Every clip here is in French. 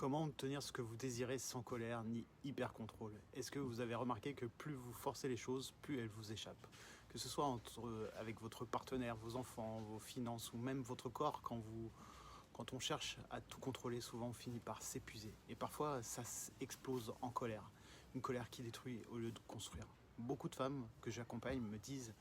Comment obtenir ce que vous désirez sans colère ni hyper-contrôle? Est-ce que vous avez remarqué que plus vous forcez les choses, plus elles vous échappent? Que ce soit avec votre partenaire, vos enfants, vos finances ou même votre corps, quand on cherche à tout contrôler, souvent on finit par s'épuiser. Et parfois, explose en colère. Une colère qui détruit au lieu de construire. Beaucoup de femmes que j'accompagne me disent: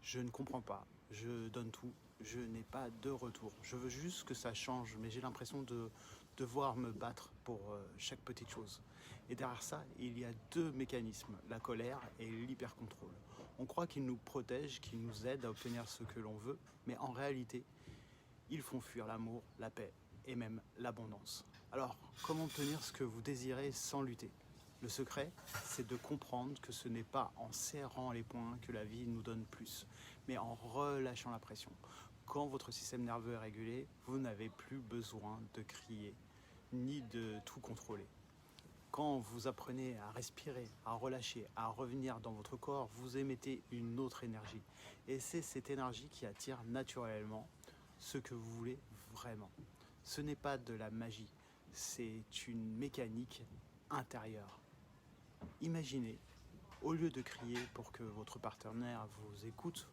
je ne comprends pas, je donne tout, je n'ai pas de retour. Je veux juste que ça change, mais j'ai l'impression de devoir me battre pour chaque petite chose. Et derrière ça, il y a deux mécanismes, la colère et l'hyper-contrôle. On croit qu'ils nous protègent, qu'ils nous aident à obtenir ce que l'on veut, mais en réalité, ils font fuir l'amour, la paix et même l'abondance. Alors, comment obtenir ce que vous désirez sans lutter? Le secret, c'est de comprendre que ce n'est pas en serrant les poings que la vie nous donne plus, mais en relâchant la pression. Quand votre système nerveux est régulé, vous n'avez plus besoin de crier, ni de tout contrôler. Quand vous apprenez à respirer, à relâcher, à revenir dans votre corps, vous émettez une autre énergie. Et c'est cette énergie qui attire naturellement ce que vous voulez vraiment. Ce n'est pas de la magie, c'est une mécanique intérieure. Imaginez, au lieu de crier pour que votre partenaire vous écoute,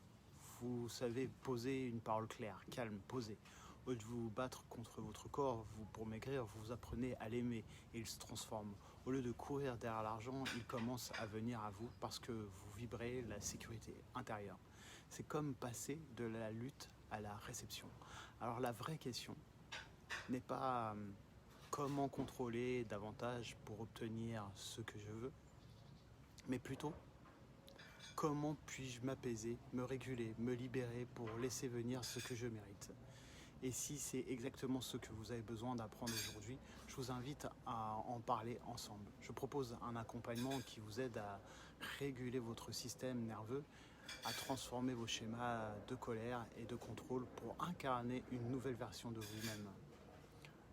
vous savez poser une parole claire, calme, posée. Au lieu de vous battre contre votre corps, pour maigrir, vous apprenez à l'aimer et il se transforme. Au lieu de courir derrière l'argent, il commence à venir à vous parce que vous vibrez la sécurité intérieure. C'est comme passer de la lutte à la réception. Alors la vraie question n'est pas comment contrôler davantage pour obtenir ce que je veux, mais plutôt comment puis-je m'apaiser, me réguler, me libérer pour laisser venir ce que je mérite. Et si c'est exactement ce que vous avez besoin d'apprendre aujourd'hui, je vous invite à en parler ensemble. Je propose un accompagnement qui vous aide à réguler votre système nerveux, à transformer vos schémas de colère et de contrôle pour incarner une nouvelle version de vous-même.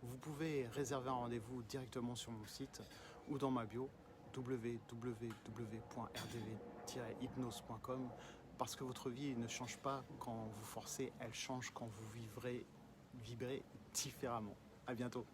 Vous pouvez réserver un rendez-vous directement sur mon site ou dans ma bio www.rdv-hypnose.com parce que votre vie ne change pas quand vous forcez, elle change quand vous vibrez différemment. À bientôt.